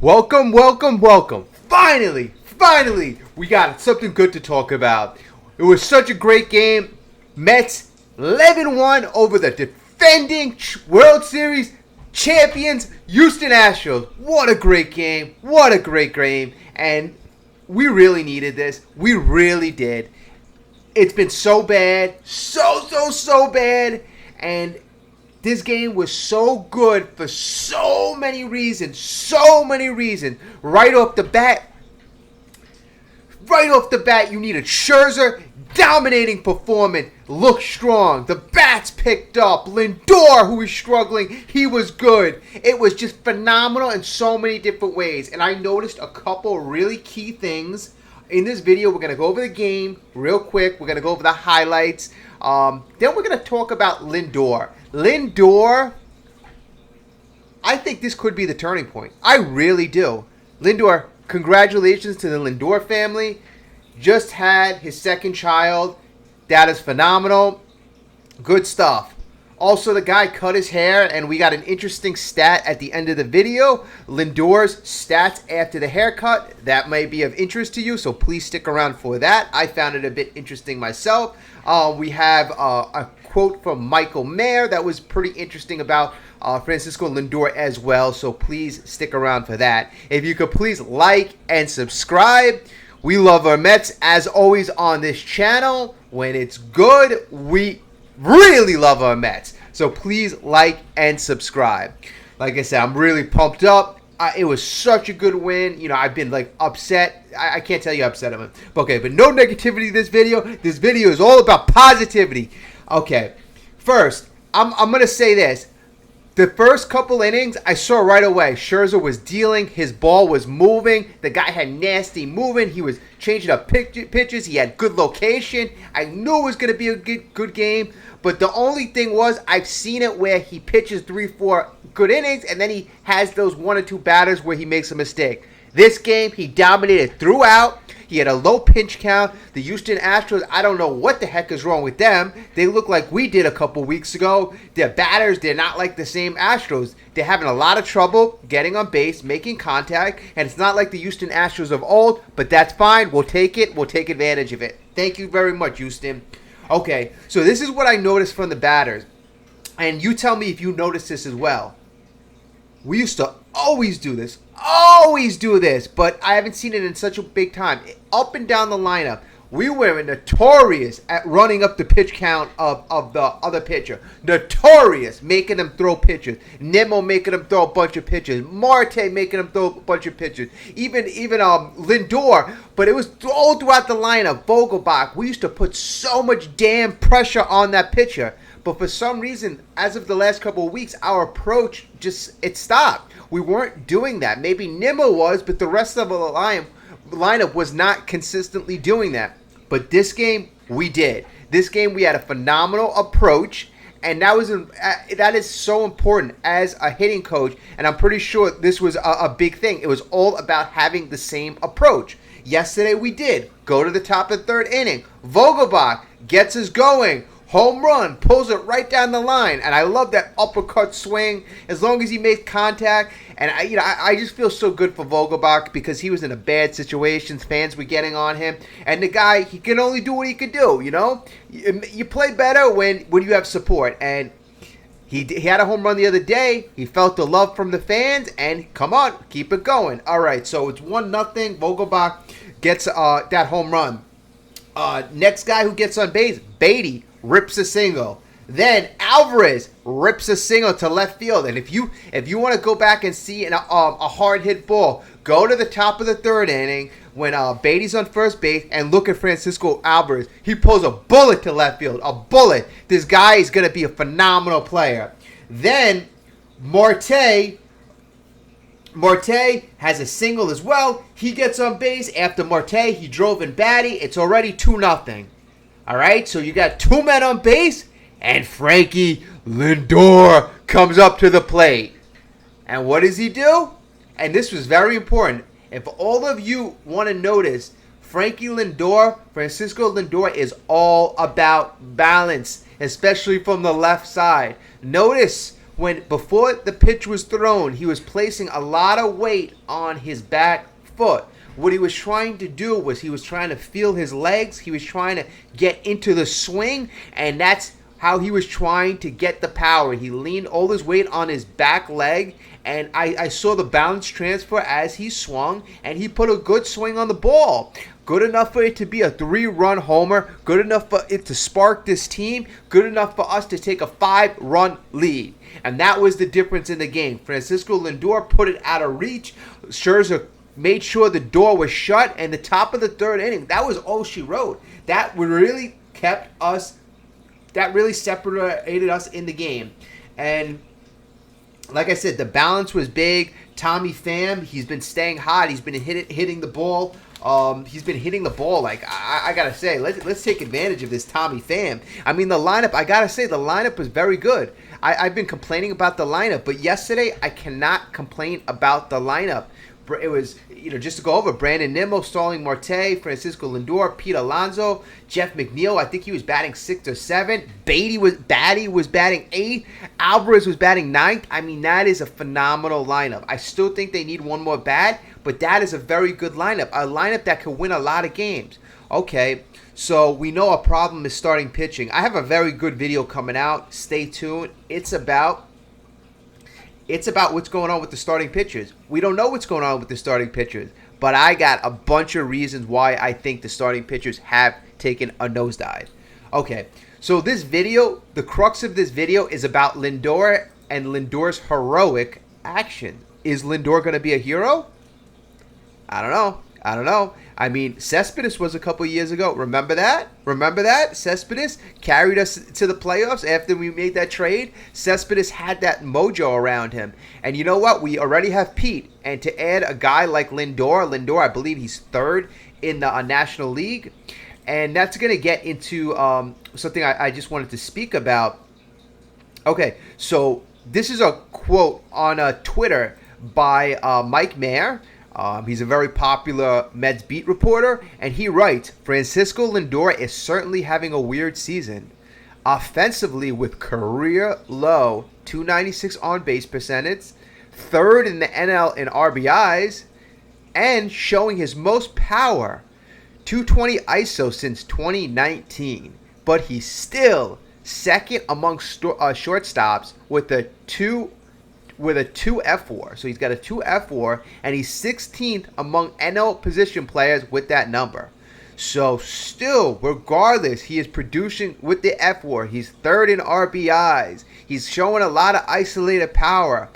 Welcome, welcome, welcome. Finally, we got something good to talk about. It was such a great game. Mets 11-1 over the defending World Series champions, Houston Astros. What a great game. What a great game. And we really needed this. We really did. It's been so bad. So bad. And this game was so good for so many reasons. Right off the bat, you needed Scherzer, dominating performance, looked strong. The bats picked up. Lindor, who was struggling, he was good. It was just phenomenal in so many different ways. And I noticed a couple really key things. In this video, we're going to go over the game real quick. We're going to go over the highlights. Then we're going to talk about Lindor. I think this could be the turning point. I really do. Lindor, congratulations to the Lindor family. Just had his second child. That is phenomenal. Good stuff. Also, the guy cut his hair, and we got an interesting stat at the end of the video. Lindor's stats after the haircut. That may be of interest to you, so please stick around for that. I found it a bit interesting myself. We have a quote from Michael Mayer that was pretty interesting about Francisco Lindor as well, so please stick around for that. If you could please like and subscribe. We love our Mets, as always, on this channel. When it's good, we really love our Mets. So please like and subscribe. Like I said, I'm really pumped up. It was such a good win. You know, I've been upset. I can't tell you how upset I am. Okay, but no negativity this video. This video is all about positivity. Okay, first, I'm going to say this. The first couple innings, I saw right away, Scherzer was dealing. His ball was moving. The guy had nasty movement. He was changing up pitches. He had good location. I knew it was going to be a good game. But the only thing was, I've seen it where he pitches 3-4 good innings, and then he has those 1 or 2 batters where he makes a mistake. This game, he dominated throughout. He had a low pinch count. The Houston Astros, I don't know what the heck is wrong with them. They look like we did a couple weeks ago. Their batters, they're not like the same Astros. They're having a lot of trouble getting on base, making contact, and it's not like the Houston Astros of old, but that's fine. We'll take it. We'll take advantage of it. Thank you very much, Houston. Okay, so this is what I noticed from the batters, and you tell me if you noticed this as well. We used to always do this, but I haven't seen it in such a big time. Up and down the lineup, we were notorious at running up the pitch count of the other pitcher. Notorious making them throw pitches. Nemo making them throw a bunch of pitches. Marte making them throw a bunch of pitches. Even Lindor, but it was all throughout the lineup. Vogelbach, we used to put so much damn pressure on that pitcher. But for some reason, as of the last couple of weeks, our approach it stopped. We weren't doing that. Maybe Nimmo was, but the rest of the lineup was not consistently doing that. But this game, we did. This game, we had a phenomenal approach, and that is so important as a hitting coach, and I'm pretty sure this was a big thing. It was all about having the same approach. Yesterday, we did. Go to the top of the third inning. Vogelbach gets us going. Home run, pulls it right down the line, and I love that uppercut swing. As long as he makes contact, and I just feel so good for Vogelbach because he was in a bad situation. Fans were getting on him, and the guy, he can only do what he can do. You know, you play better when you have support, and he had a home run the other day. He felt the love from the fans, and come on, keep it going. All right, so it's 1-0. Vogelbach gets that home run. Next guy who gets on base, Beatty, rips a single. Then Alvarez rips a single to left field. And if you want to go back and see a hard hit ball, go to the top of the third inning when Beatty's on first base and look at Francisco Alvarez. He pulls a bullet to left field. A bullet. This guy is going to be a phenomenal player. Then Marte has a single as well. He gets on base. After Marte, he drove in Batty. It's already 2-0. All right, so you got 2 men on base, and Frankie Lindor comes up to the plate. And what does he do? And this was very important. If all of you want to notice, Francisco Lindor is all about balance, especially from the left side. Notice when before the pitch was thrown, he was placing a lot of weight on his back foot. What he was trying to do was he was trying to feel his legs. He was trying to get into the swing, and that's how he was trying to get the power. He leaned all his weight on his back leg, and I saw the balance transfer as he swung, and he put a good swing on the ball. Good enough for it to be a 3-run homer. Good enough for it to spark this team. Good enough for us to take a 5-run lead. And that was the difference in the game. Francisco Lindor put it out of reach. Scherzer made sure the door was shut. And the top of the third inning, that was all she wrote. That really kept us, that really separated us in the game. And like I said, the balance was big. Tommy Pham, he's been staying hot. He's been hitting the ball. He's been hitting the ball. Like, I gotta say, let's take advantage of this Tommy Pham. I mean, the lineup, I gotta say, the lineup was very good. I've been complaining about the lineup, but yesterday I cannot complain about the lineup. It was, just to go over, Brandon Nimmo, Starling Marte, Francisco Lindor, Pete Alonso, Jeff McNeil. I think he was batting 6th or 7th. Batty was batting 8th. Alvarez was batting 9th. I mean, that is a phenomenal lineup. I still think they need one more bat, but that is a very good lineup. A lineup that could win a lot of games. Okay, so we know a problem is starting pitching. I have a very good video coming out. Stay tuned. It's about what's going on with the starting pitchers. We don't know what's going on with the starting pitchers, but I got a bunch of reasons why I think the starting pitchers have taken a nosedive. Okay, so this video, the crux of this video is about Lindor and Lindor's heroic action. Is Lindor going to be a hero? I don't know. I mean, Cespedes was a couple years ago. Remember that? Cespedes carried us to the playoffs after we made that trade. Cespedes had that mojo around him. And you know what? We already have Pete. And to add a guy like Lindor, I believe he's 3rd in the National League. And that's going to get into something I just wanted to speak about. Okay, so this is a quote on Twitter by Mike Mayer. He's a very popular Mets beat reporter, and he writes, Francisco Lindor is certainly having a weird season. Offensively, with career-low 296 on-base percentage, 3rd in the NL in RBIs, and showing his most power, 220 ISO since 2019. But he's still 2nd among shortstops with a 2 F4. So he's got a 2 F4, and he's 16th among NL position players with that number. So still, regardless, he is producing with the F4. He's 3rd in RBIs. He's showing a lot of isolated power.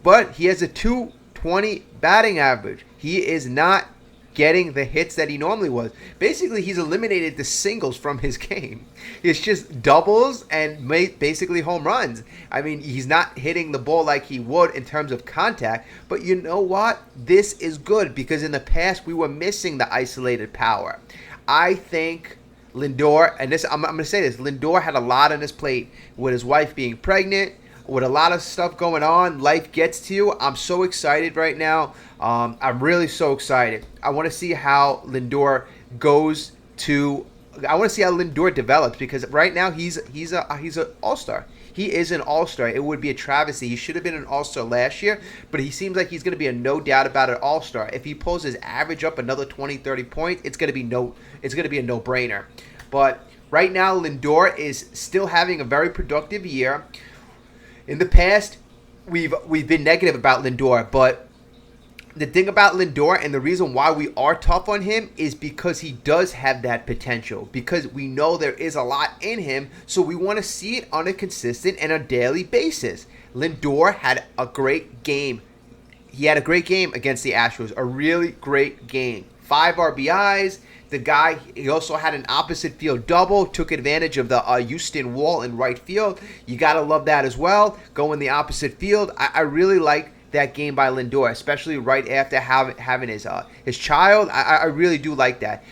But he has a 220 batting average. He is not getting the hits that he normally was. Basically, he's eliminated the singles from his game. It's just doubles and basically home runs. I mean, he's not hitting the ball like he would in terms of contact. But you know what? This is good because in the past we were missing the isolated power. I think Lindor, and this I'm going to say this, Lindor had a lot on his plate with his wife being pregnant, with a lot of stuff going on. Life gets to you. I'm so excited right now. I'm really so excited. I want to see how Lindor goes to. I want to see how Lindor develops because right now he's an all-star. He is an all-star. It would be a travesty. He should have been an all-star last year, but he seems like he's going to be a no doubt about it all-star. If he pulls his average up another 20, 30 points, it's going to be a no-brainer. But right now Lindor is still having a very productive year. In the past, we've been negative about Lindor, but the thing about Lindor and the reason why we are tough on him is because he does have that potential. Because we know there is a lot in him, so we want to see it on a consistent and a daily basis. Lindor had a great game. He had a great game against the Astros, a really great game. 5 RBIs. The guy, he also had an opposite field double, took advantage of the Houston wall in right field. You got to love that as well. Go in the opposite field. I really like that game by Lindor, especially right after having his child. I really do like that.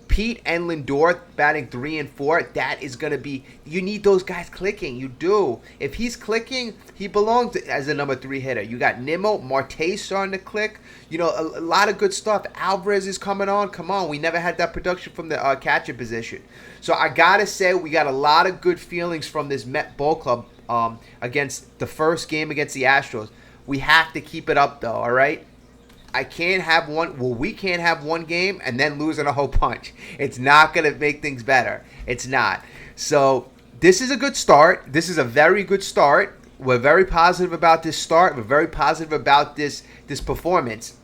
Pete and Lindor batting 3 and 4, that is going to be, you need those guys clicking. You do. If he's clicking, he belongs as a number 3 hitter. You got Nimmo, Marte starting to click. You know, a lot of good stuff. Alvarez is coming on. Come on, we never had that production from the catcher position. So I got to say, we got a lot of good feelings from this Met Ball Club. against the first game against the Astros. We have to keep it up, though, all right? I can't have one. Well, we can't have one game and then losing a whole bunch. It's not going to make things better. It's not. So this is a good start. This is a very good start. We're very positive about this start. We're very positive about this performance.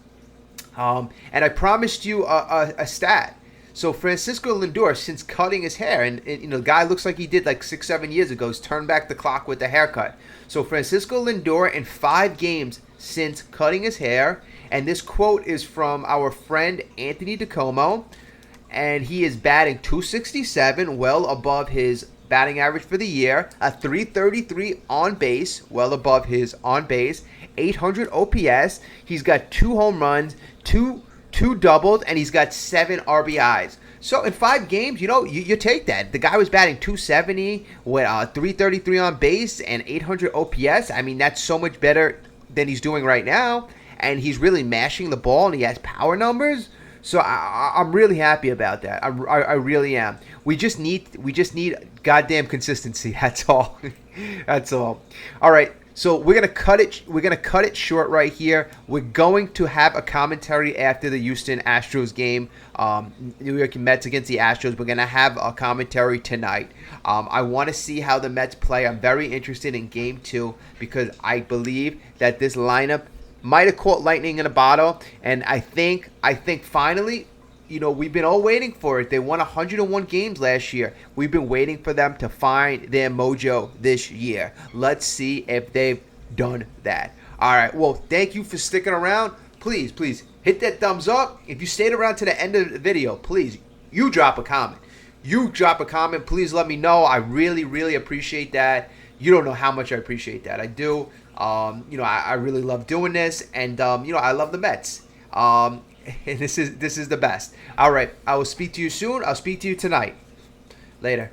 And I promised you a stat. So Francisco Lindor, since cutting his hair, and the guy looks like he did like 6-7 years ago, has turned back the clock with the haircut. So Francisco Lindor in 5 games since cutting his hair, and this quote is from our friend Anthony DiComo, and he is batting .267, well above his batting average for the year, a .333 on base, well above his on base, 800 OPS. He's got 2 home runs, two doubles, and he's got 7 RBIs. So in 5 games, you take that. The guy was batting .270 with .333 on base and 800 OPS. I mean, that's so much better than he's doing right now. And he's really mashing the ball, and he has power numbers. So I'm really happy about that. I really am. We just need goddamn consistency. That's all. That's all. All right. So we're gonna cut it. We're gonna cut it short right here. We're going to have a commentary after the Houston Astros game, New York Mets against the Astros. We're gonna have a commentary tonight. I want to see how the Mets play. I'm very interested in Game 2 because I believe that this lineup might have caught lightning in a bottle, and I think finally, we've been all waiting for it. They won 101 games last year. We've been waiting for them to find their mojo this year. Let's see if they've done that. All right. Well, thank you for sticking around. Please hit that thumbs up. If you stayed around to the end of the video, please, you drop a comment. Please let me know. I really, really appreciate that. You don't know how much I appreciate that. I do. I really love doing this, and I love the Mets. And this is the best. All right, I will speak to you soon. I'll speak to you tonight. Later.